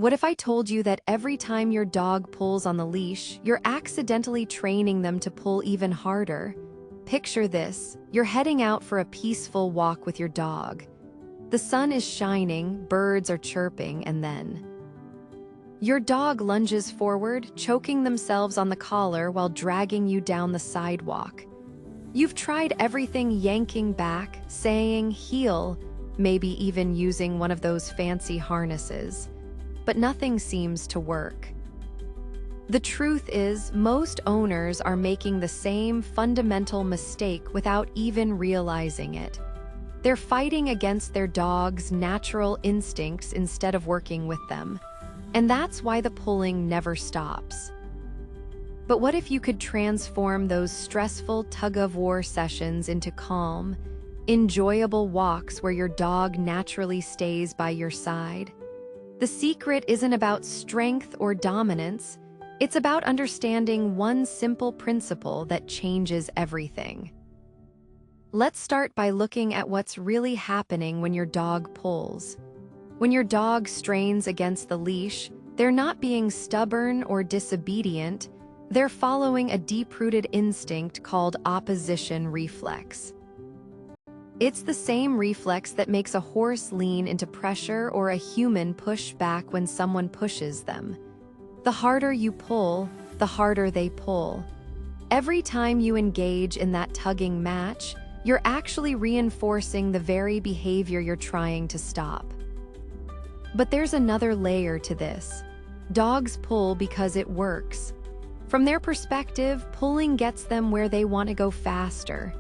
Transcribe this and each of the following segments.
What if I told you that every time your dog pulls on the leash, you're accidentally training them to pull even harder? Picture this: you're heading out for a peaceful walk with your dog. The sun is shining, birds are chirping, and then your dog lunges forward, choking themselves on the collar while dragging you down the sidewalk. You've tried everything, yanking back, saying heel, maybe even using one of those fancy harnesses. But nothing seems to work. The truth is, most owners are making the same fundamental mistake without even realizing it. They're fighting against their dog's natural instincts instead of working with them. And that's why the pulling never stops. But what if you could transform those stressful tug-of-war sessions into calm, enjoyable walks where your dog naturally stays by your side? The secret isn't about strength or dominance, it's about understanding one simple principle that changes everything. Let's start by looking at what's really happening when your dog pulls. When your dog strains against the leash, they're not being stubborn or disobedient, they're following a deep-rooted instinct called opposition reflex. It's the same reflex that makes a horse lean into pressure or a human push back when someone pushes them. The harder you pull, the harder they pull. Every time you engage in that tugging match, you're actually reinforcing the very behavior you're trying to stop. But there's another layer to this. Dogs pull because it works. From their perspective, pulling gets them where they want to go faster.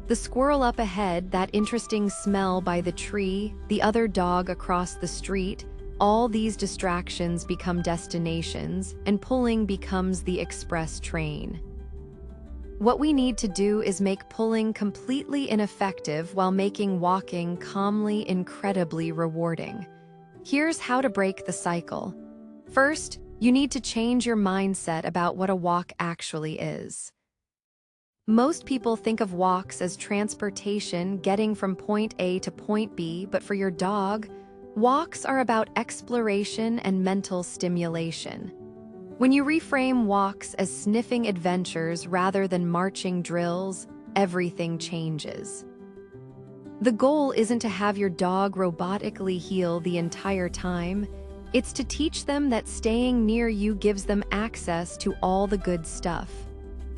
The squirrel up ahead, that interesting smell by the tree, the other dog across the street, all these distractions become destinations, and pulling becomes the express train. What we need to do is make pulling completely ineffective while making walking calmly incredibly rewarding. Here's how to break the cycle. First, you need to change your mindset about what a walk actually is. Most people think of walks as transportation, getting from point A to point B, but for your dog, walks are about exploration and mental stimulation. When you reframe walks as sniffing adventures rather than marching drills, everything changes. The goal isn't to have your dog robotically heel the entire time, it's to teach them that staying near you gives them access to all the good stuff.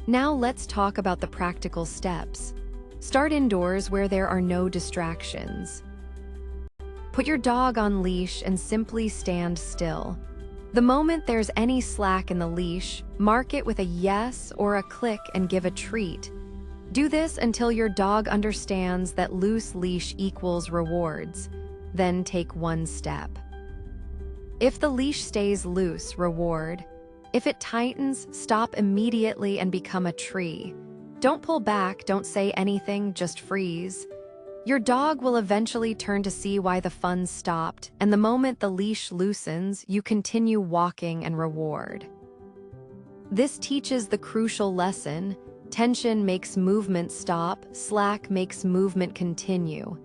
Now let's talk about the practical steps. Start indoors where there are no distractions. Put your dog on leash and simply stand still. The moment there's any slack in the leash, mark it with a yes or a click and give a treat. Do this until your dog understands that loose leash equals rewards. Then take one step. If the leash stays loose, reward. If it tightens, stop immediately and become a tree. Don't pull back, don't say anything, just freeze. Your dog will eventually turn to see why the fun stopped, and the moment the leash loosens, you continue walking and reward. This teaches the crucial lesson: tension makes movement stop, slack makes movement continue.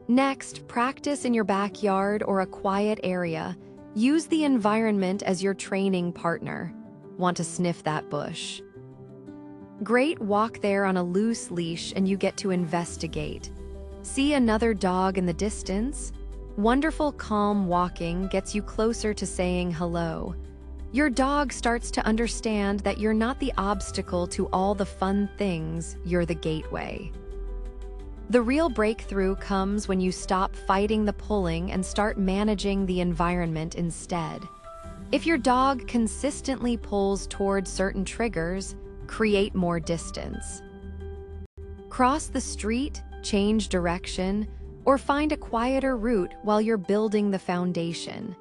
Next, practice in your backyard or a quiet area. Use the environment as your training partner. Want to sniff that bush? Great, walk there on a loose leash and you get to investigate. See another dog in the distance? Wonderful, calm walking gets you closer to saying hello. Your dog starts to understand that you're not the obstacle to all the fun things, you're the gateway. The real breakthrough comes when you stop fighting the pulling and start managing the environment instead. If your dog consistently pulls toward certain triggers, create more distance. Cross the street, change direction, or find a quieter route while you're building the foundation.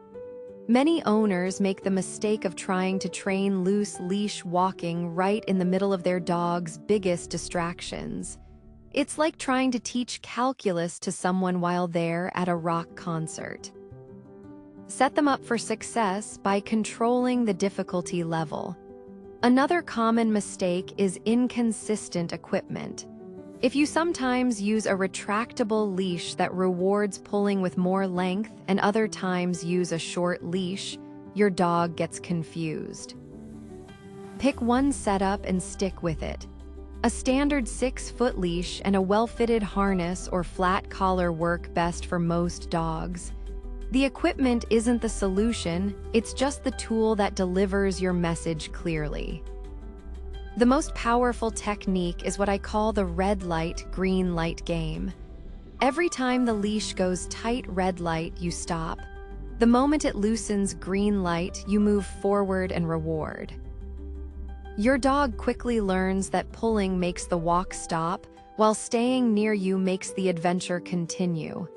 Many owners make the mistake of trying to train loose leash walking right in the middle of their dog's biggest distractions. It's like trying to teach calculus to someone while they're at a rock concert. Set them up for success by controlling the difficulty level. Another common mistake is inconsistent equipment. If you sometimes use a retractable leash that rewards pulling with more length and other times use a short leash, your dog gets confused. Pick one setup and stick with it. A standard 6-foot leash and a well-fitted harness or flat collar work best for most dogs. The equipment isn't the solution, it's just the tool that delivers your message clearly. The most powerful technique is what I call the red light, green light game. Every time the leash goes tight red light, you stop. The moment it loosens green light, you move forward and reward. Your dog quickly learns that pulling makes the walk stop, while staying near you makes the adventure continue.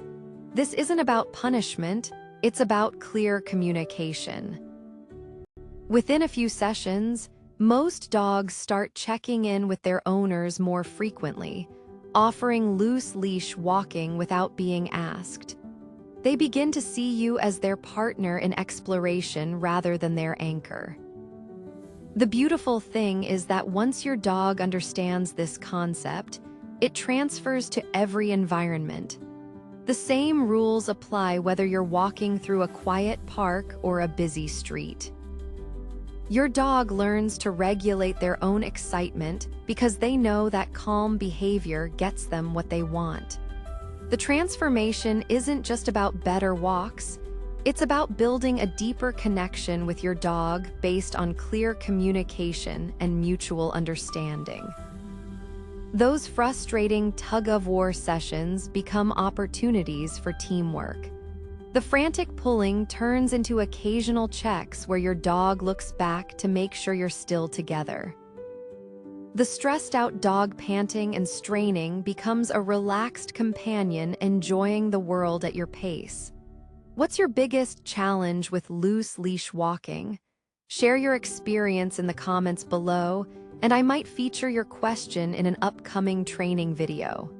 This isn't about punishment, it's about clear communication. Within a few sessions, most dogs start checking in with their owners more frequently, offering loose leash walking without being asked. They begin to see you as their partner in exploration rather than their anchor. The beautiful thing is that once your dog understands this concept, it transfers to every environment. The same rules apply whether you're walking through a quiet park or a busy street. Your dog learns to regulate their own excitement because they know that calm behavior gets them what they want. The transformation isn't just about better walks, it's about building a deeper connection with your dog based on clear communication and mutual understanding. Those frustrating tug-of-war sessions become opportunities for teamwork. The frantic pulling turns into occasional checks where your dog looks back to make sure you're still together. The stressed-out dog panting and straining becomes a relaxed companion enjoying the world at your pace. What's your biggest challenge with loose leash walking? Share your experience in the comments below, and I might feature your question in an upcoming training video.